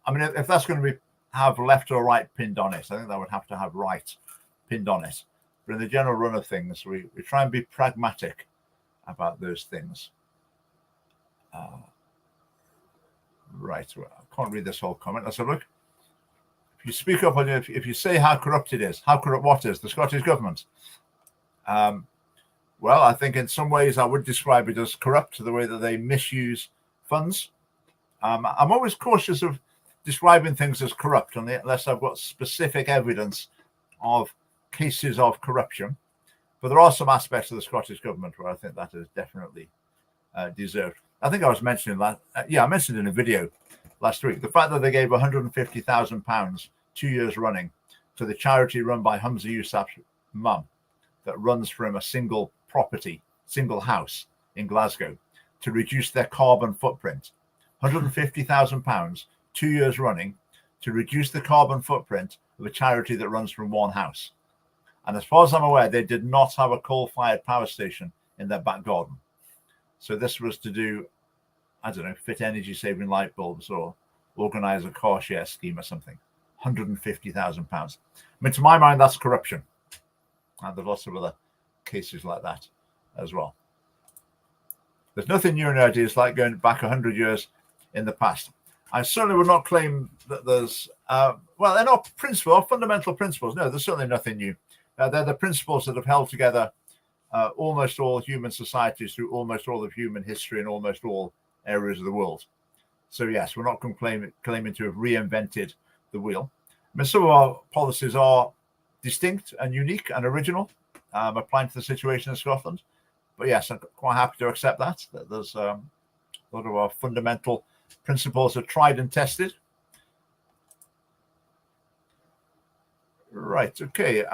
I mean, if that's going to have left or right pinned on it, I think that would have to have right pinned on it. But in the general run of things, we try and be pragmatic about those things. Right. Well, I can't read this whole comment. Let's have a look. If you speak up, if you say how corrupt it is, how corrupt what is the Scottish government? Well, I think in some ways I would describe it as corrupt, the way that they misuse funds. I'm always cautious of describing things as corrupt unless I've got specific evidence of cases of corruption. But there are some aspects of the Scottish government where I think that is definitely deserved. I think I was mentioning that. I mentioned in a video last week the fact that they gave £150,000 2 years running to the charity run by Humza Yousaf's mum that runs from a single house in Glasgow to reduce their carbon footprint. £150,000 2 years running to reduce the carbon footprint of a charity that runs from one house. And as far as I'm aware, they did not have a coal-fired power station in their back garden. So this was to do, I don't know, fit energy-saving light bulbs or organize a car share scheme or something. £150,000. I mean, to my mind, that's corruption. And there's lots of other cases like that as well. There's nothing new in ideas like going back 100 years in the past. I certainly would not claim that there's, they're not fundamental principles. No, there's certainly nothing new. They're the principles that have held together almost all human societies through almost all of human history and almost all areas of the world. So yes, we're not claiming to have reinvented the wheel. I mean, some of our policies are distinct and unique and original, applying to the situation in Scotland. But yes, I'm quite happy to accept that there's a lot of our fundamental principles are tried and tested. Right, okay.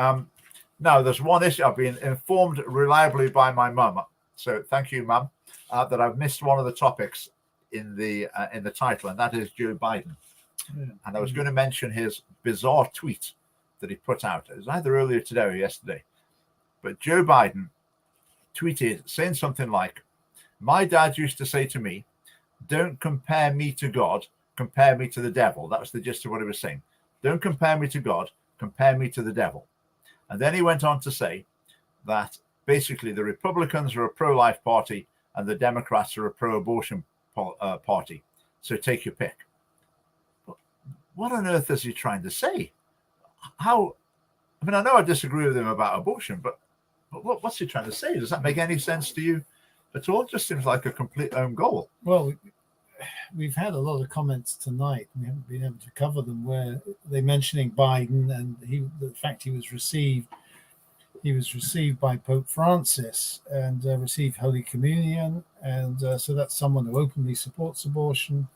Now, there's one issue. I've been informed reliably by my mum. So thank you, Mum, that I've missed one of the topics in the title, and that is Joe Biden. Yeah. And I was going to mention his bizarre tweet that he put out. It was either earlier today or yesterday. But Joe Biden tweeted saying something like, "My dad used to say to me, don't compare me to God, compare me to the devil." That was the gist of what he was saying. Don't compare me to God, compare me to the devil. And then he went on to say that basically the Republicans are a pro-life party and the Democrats are a pro-abortion party. So take your pick. What on earth is he trying to say? How? I mean, I know I disagree with him about abortion, but what's he trying to say? Does that make any sense to you at all? It just seems like a complete own goal. Well, we've had a lot of comments tonight. We haven't been able to cover them, where they're mentioning Biden and the fact he was received by Pope Francis and received Holy Communion, and so that's someone who openly supports abortion,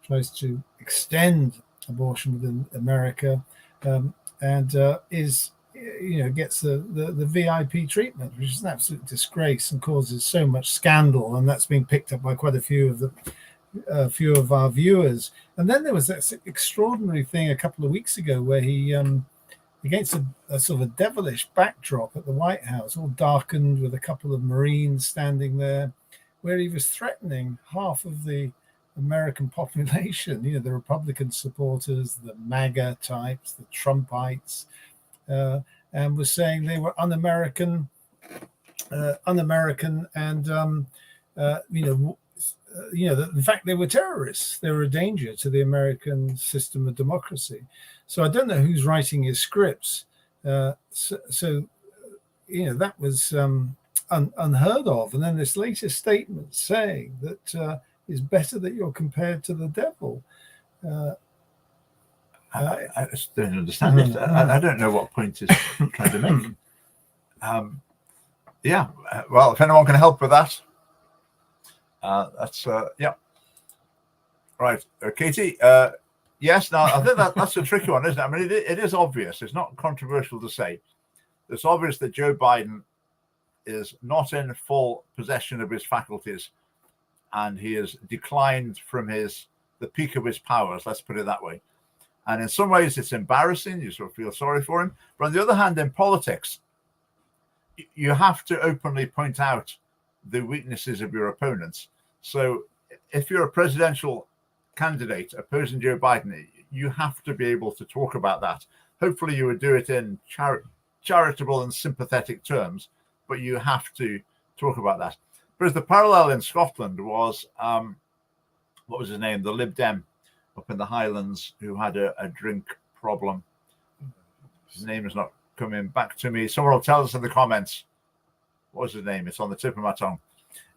tries to extend abortion within America, and is gets the VIP treatment, which is an absolute disgrace and causes so much scandal, and that's being picked up by quite a few of our viewers. And then there was that extraordinary thing a couple of weeks ago where he against a sort of a devilish backdrop at the White House, all darkened with a couple of Marines standing there, where he was threatening half of the American population, the Republican supporters, the MAGA types, the Trumpites, and was saying they were un-American, and in fact they were terrorists. They were a danger to the American system of democracy. So I don't know who's writing his scripts. That was unheard of. And then this latest statement saying that it's better that you're compared to the devil. I just don't understand it. I don't know what point he's trying to make. Well, if anyone can help with that, that's right. Katie, yes. Now I think that's a tricky one, isn't it? I mean, it is obvious. It's not controversial to say. It's obvious that Joe Biden is not in full possession of his faculties, and he has declined from the peak of his powers. Let's put it that way. And in some ways, it's embarrassing. You sort of feel sorry for him. But on the other hand, in politics, you have to openly point out the weaknesses of your opponents. So if you're a presidential candidate opposing Joe Biden, you have to be able to talk about that. Hopefully you would do it in charitable and sympathetic terms, but you have to talk about that. Whereas the parallel in Scotland was, what was his name? The Lib Dem up in the Highlands who had a drink problem. His name is not coming back to me. Someone will tell us in the comments. What was his name? It's on the tip of my tongue.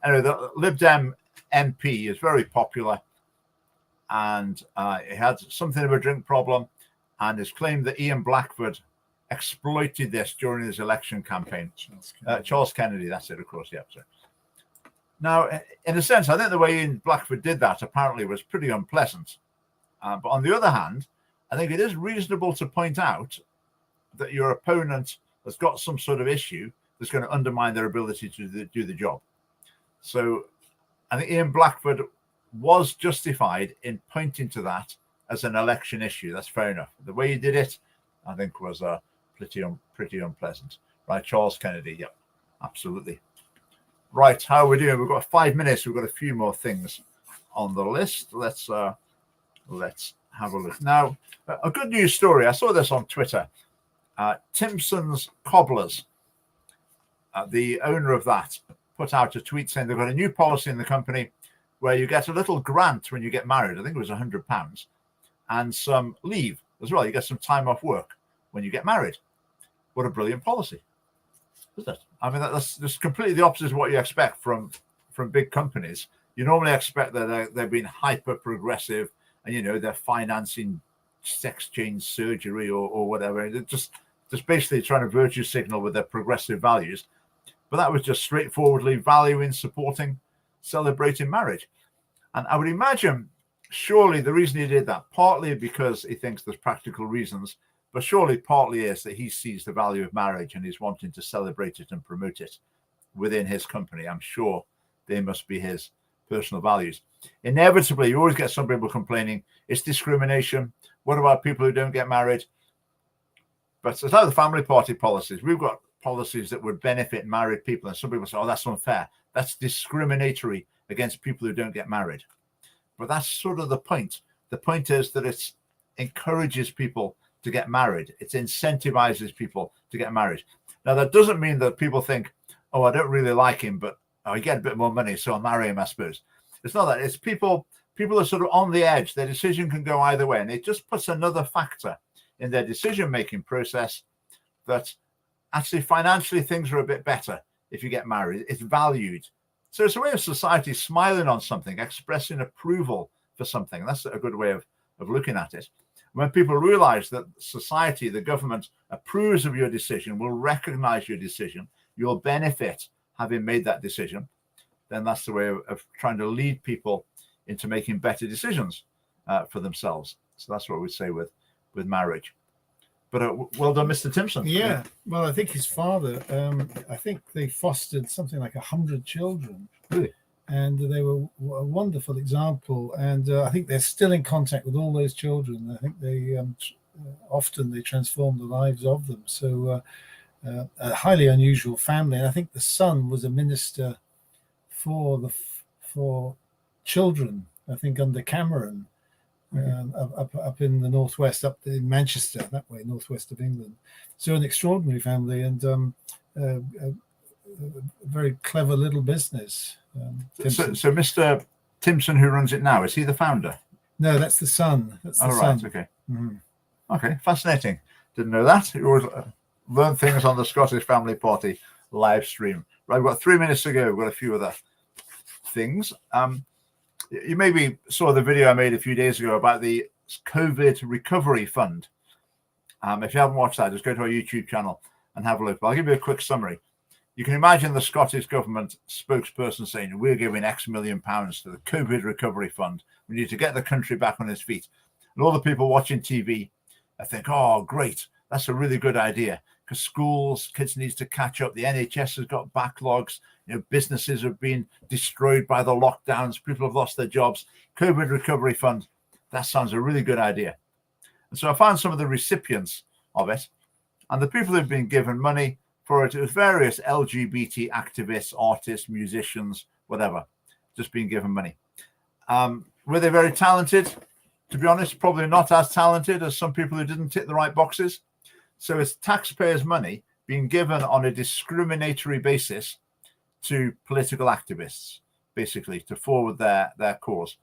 Anyway, the Lib Dem MP is very popular, and he had something of a drink problem, and it's claimed that Ian Blackford exploited this during his election campaign. Charles Kennedy, that's it, of course. Yeah. So. Now, in a sense, I think the way Ian Blackford did that apparently was pretty unpleasant. But on the other hand, I think it is reasonable to point out that your opponent has got some sort of issue that's going to undermine their ability to do the job. So I think Ian Blackford was justified in pointing to that as an election issue. That's fair enough. The way he did it, I think, was pretty unpleasant. Right, Charles Kennedy. Yep, absolutely. Right, how are we doing? We've got 5 minutes. We've got a few more things on the list. Let's have a look. Now, a good news story. I saw this on Twitter. Timpson's Cobblers, the owner of that, put out a tweet saying they've got a new policy in the company where you get a little grant when you get married. I think it was £100, and some leave as well. You get some time off work when you get married. What a brilliant policy, isn't it? I mean, that's just completely the opposite of what you expect from big companies. You normally expect that they've been hyper progressive, and they're financing sex change surgery or whatever. They're just basically trying to virtue signal with their progressive values. But that was just straightforwardly valuing, supporting, celebrating marriage. And I would imagine, surely the reason he did that, partly because he thinks there's practical reasons, but surely partly is that he sees the value of marriage and he's wanting to celebrate it and promote it within his company. I'm sure they must be his personal values. Inevitably, you always get some people complaining it's discrimination. What about people who don't get married? But it's like the family party policies. We've got policies that would benefit married people, and some people say, oh, that's unfair. That's discriminatory against people who don't get married. But that's sort of the point. The point is that it encourages people to get married. It incentivizes people to get married. Now, that doesn't mean that people think, oh, I don't really like him, but I get a bit more money, so I'll marry him, I suppose. It's not that. It's people are sort of on the edge. Their decision can go either way. And it just puts another factor in their decision-making process that actually financially things are a bit better if you get married. It's valued. So it's a way of society smiling on something, expressing approval for something. That's a good way of looking at it. When people realize that society, the government, approves of your decision, will recognize your decision, you'll benefit having made that decision, then that's the way of trying to lead people into making better decisions for themselves. So that's what we say with marriage. But well done, Mr. Timpson. Yeah. Well, I think his father, I think they fostered something like 100 children. Really? And they were a wonderful example. And I think they're still in contact with all those children. I think they often they transform the lives of them. So a highly unusual family. And I think the son was a minister for children, I think under Cameron, up in the northwest, up in Manchester, that way, northwest of England. So an extraordinary family and a very clever little business. So Mr. Timpson, who runs it now, is he the founder? No, that's the son. That's the son. Okay. Mm-hmm. Okay, fascinating. Didn't know that. You always learn things on the Scottish Family Party live stream. Right, we've got 3 minutes to go. We've got a few other things. You maybe saw the video I made a few days ago about the COVID Recovery Fund. If you haven't watched that, just go to our YouTube channel and have a look. But I'll give you a quick summary. You can imagine the Scottish government spokesperson saying, we're giving X million pounds to the COVID Recovery Fund. We need to get the country back on its feet. And all the people watching TV, I think, oh, great. That's a really good idea. Because schools, kids need to catch up. The NHS has got backlogs. Businesses have been destroyed by the lockdowns. People have lost their jobs. COVID Recovery Fund. That sounds a really good idea. And so I found some of the recipients of it. And the people who've been given money for it was various LGBT activists, artists, musicians, whatever, just being given money. Were they very talented? To be honest, probably not as talented as some people who didn't tick the right boxes. So it's taxpayers' money being given on a discriminatory basis to political activists, basically, to forward their cause.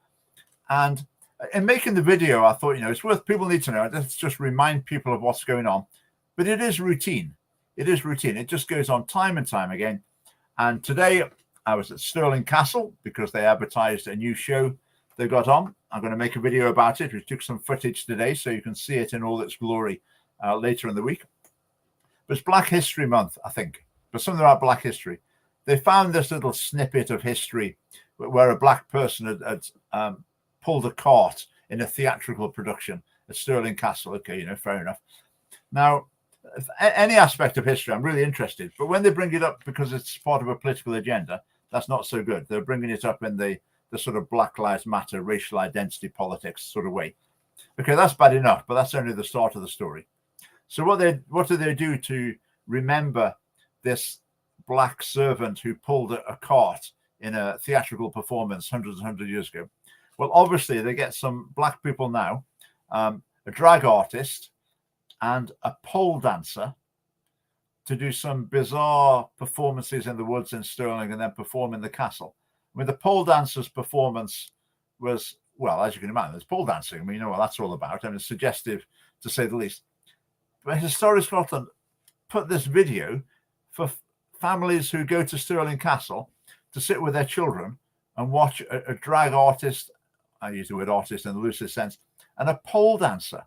And in making the video, I thought, it's worth, people need to know. Let's just remind people of what's going on. But it is routine. It is routine. It just goes on time and time again. And today I was at Stirling Castle because they advertised a new show they got on. I'm going to make a video about it. We took some footage today so you can see it in all its glory later in the week. But it's Black History Month, I think. But something about Black history. They found this little snippet of history where a black person had pulled a cart in a theatrical production at Stirling Castle. Okay, fair enough. Now, any aspect of history, I'm really interested. But when they bring it up because it's part of a political agenda, that's not so good. They're bringing it up in the sort of Black Lives Matter, racial identity politics sort of way. Okay, that's bad enough, but that's only the start of the story. So what do they do to remember this black servant who pulled a cart in a theatrical performance hundreds and hundreds of years ago? Well, obviously, they get some black people now, a drag artist and a pole dancer to do some bizarre performances in the woods in Stirling and then perform in the castle. I mean, the pole dancer's performance was, well, as you can imagine, it's pole dancing. I mean, you know what that's all about. I mean, it's suggestive, to say the least. But Historic Scotland put this video for families who go to Stirling Castle to sit with their children and watch a drag artist, I use the word artist in the loosest sense, and a pole dancer.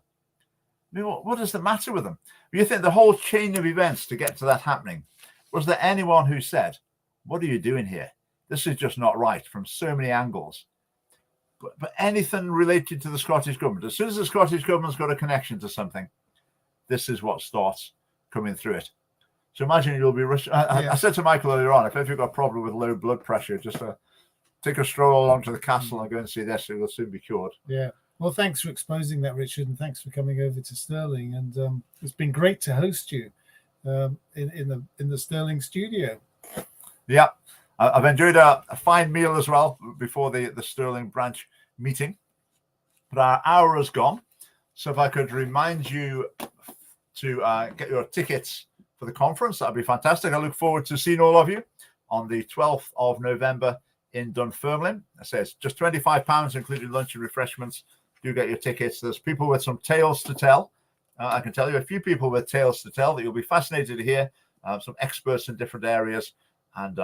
I mean, what is the matter with them? You think the whole chain of events to get to that happening, was there anyone who said, what are you doing here? This is just not right from so many angles. But anything related to the Scottish government, as soon as the Scottish government's got a connection to something, this is what starts coming through it. So imagine you'll be rushing. I said to Michael earlier on, if you've got a problem with low blood pressure, just take a stroll along to the castle and go and see this. It will soon be cured. Yeah. Well, thanks for exposing that, Richard, and thanks for coming over to Stirling. And it's been great to host you in the Stirling studio. Yeah, I've enjoyed a fine meal as well before the Stirling branch meeting. But our hour has gone. So if I could remind you to get your tickets for the conference, that'd be fantastic. I look forward to seeing all of you on the 12th of November in Dunfermline. I say it's just £25, including lunch and refreshments. Do get your tickets. There's people with some tales to tell. I can tell you a few people with tales to tell that you'll be fascinated to hear. Some experts in different areas and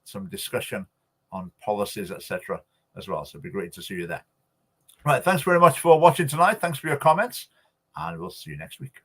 some discussion on policies, etc. as well. So it'd be great to see you there. Right. Thanks very much for watching tonight. Thanks for your comments, and we'll see you next week.